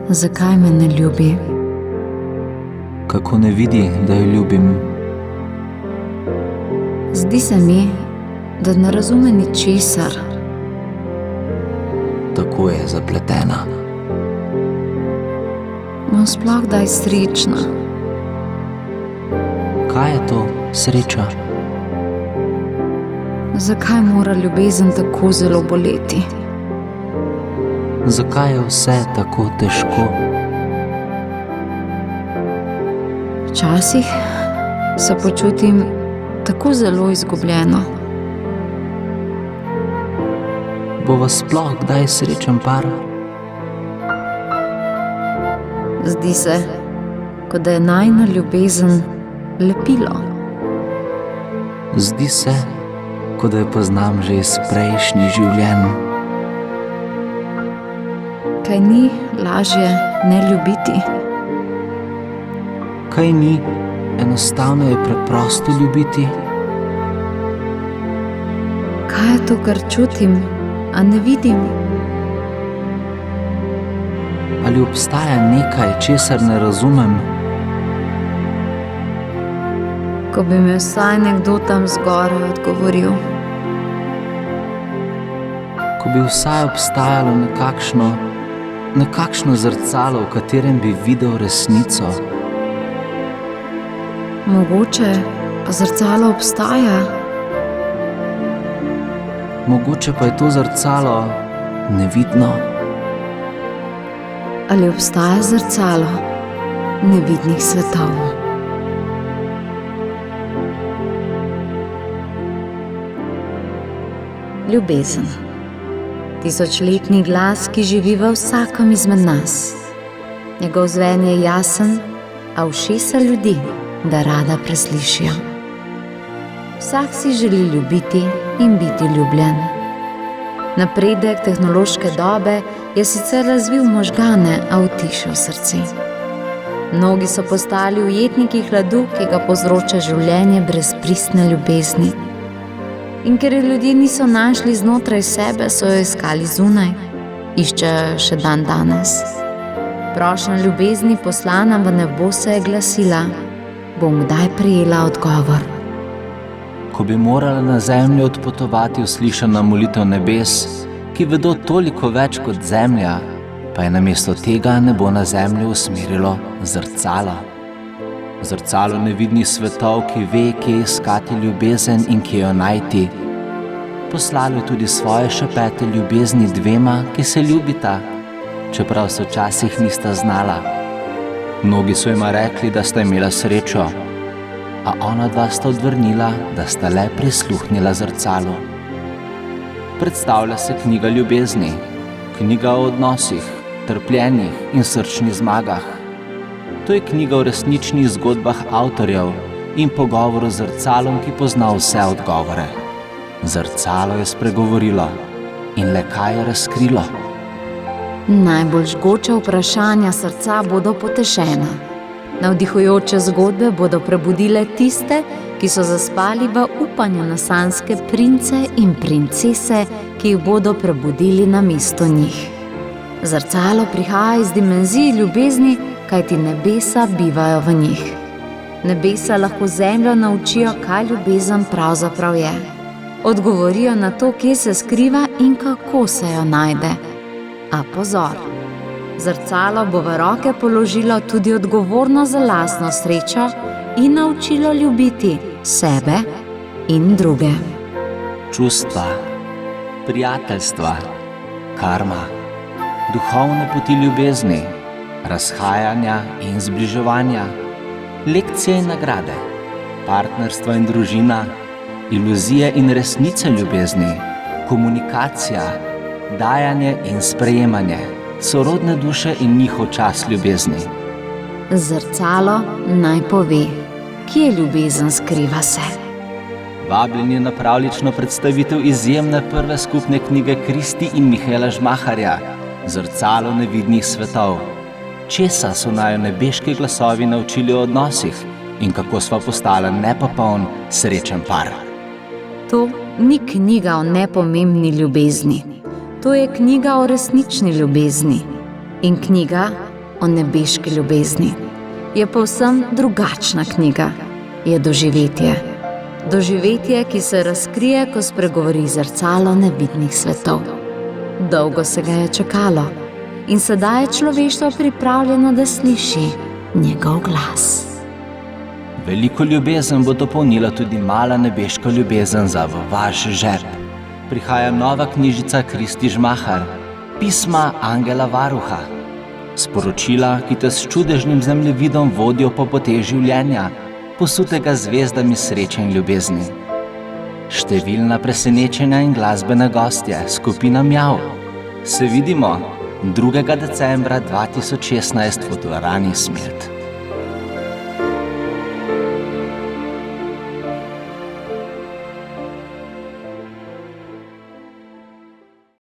zakaj me ne ljubi. Kako ne vidi, da jo ljubim? Zdi se mi, da ne razume ničesar. Tako je zapletena. Bom sploh kdaj srečna? Kaj je to sreča? Zakaj mora ljubezen tako zelo boleti? Zakaj je vse tako težko? Včasih se počutim tako zelo izgubljeno. Bova sploh kdaj srečen par? Zdi se, kot da je najina ljubezen lepilo. Zdi se, kot da jo poznam že iz prejšnjih življenj. Kaj ni lažje ne ljubiti? Kaj ni enostavno je preprosto ljubiti? Kaj je to, kar čutim, a ne vidim? Ali obstaja nekaj, česar ne razumem? Ko bi mi vsaj nekdo tam zgoraj odgovoril. Ko bi vsaj obstajalo nekakšno zrcalo, v katerem bi videl resnico. Mogoče pa zrcalo obstaja. Mogoče pa je to zrcalo nevidno. Ali obstaja zrcalo nevidnih svetov? Ljubezen. Tisočletni glas, ki živi v vsakem izmed nas. Njegov zven je jasen, a ušesa ljudi, da rada preslišijo. Vsak si želi ljubiti in biti ljubljen. Napredek tehnološke dobe je sicer razvil možgane, a utišal srce. Mnogi so postali ujetniki hladu, ki ga povzroča življenje brez pristne ljubezni. In ker jo ljudje niso našli znotraj sebe, so jo iskali zunaj. Iščejo še dan danes. Prošnja ljubezni poslana v nebo se je glasila: bom kdaj prejela odgovor? Ko bi morala na zemljo odpotovati uslišana molitev nebes, ki vedo toliko več kot zemlja, pa je namesto tega nebo na zemljo usmerilo zrcalo. Zrcalo nevidnih svetov, ki ve, kje iskati ljubezen in kje jo najti. Poslalo je tudi svoje šepete ljubezni dvema, ki se ljubita, čeprav se včasih nista znala. Mnogi so jima rekli, da sta imela srečo, a ona dva sta odvrnila, da sta le prisluhnila zrcalu. Predstavlja se knjiga ljubezni, knjiga o odnosih, trpljenjih in srčnih zmagah. To je knjiga o resničnih zgodbah avtorjev in pogovoru z zrcalom, ki pozna vse odgovore. Zrcalo je spregovorilo in le kaj je razkrilo? Najbolj žgoča vprašanja srca bodo potešena. Navdihujoče zgodbe bodo prebudile tiste, ki so zaspali v upanju na sanjske prince in princese, ki jih bodo prebudili namesto njih. Zrcalo prihaja iz dimenzij ljubezni, kajti nebesa bivajo v njih. Nebesa lahko zemljo naučijo, kaj ljubezen pravzaprav je. Odgovorijo na to, kje se skriva in kako se jo najde. A pozor! Zrcalo bo v roke položilo tudi odgovornost za lastno srečo in naučilo ljubiti sebe in druge. Čustva, prijateljstva, karma, duhovne poti ljubezni, razhajanja in zbliževanja, lekcije in nagrade, partnerstva in družina, iluzije in resnice ljubezni, komunikacija, dajanje in sprejemanje, sorodne duše in njihov čas ljubezni. Zrcalo naj pove, kje ljubezen skriva se. Vabljeni na pravljično predstavitev izjemne prve skupne knjige Kristi in Mihaela Žmaharja Zrcalo nevidnih svetov. Česa so naju nebeški glasovi naučili o odnosih in kako sva postala nepopoln, srečen par. To ni knjiga o nepomembni ljubezni. To je knjiga o resnični ljubezni in knjiga, o nebeški ljubezni. Je povsem drugačna knjiga. Je doživetje. Doživetje, ki se razkrije, ko spregovori zrcalo nevidnih svetov. Dolgo se ga je čakalo in sedaj je človeštvo pripravljeno, da sliši njegov glas. Veliko ljubezen bo dopolnila tudi mala nebeška ljubezen za v vaš žep. Prihaja nova knjižica Kristi Žmahar, pisma Angela Varuha. Sporočila, ki te s čudežnim zemljevidom vodijo po poteh življenja, posutega zvezdami sreče in ljubezni. Številna presenečenja in glasbene gostje, skupina Mjav. Se vidimo 2. decembra 2016 v dvorani Smet.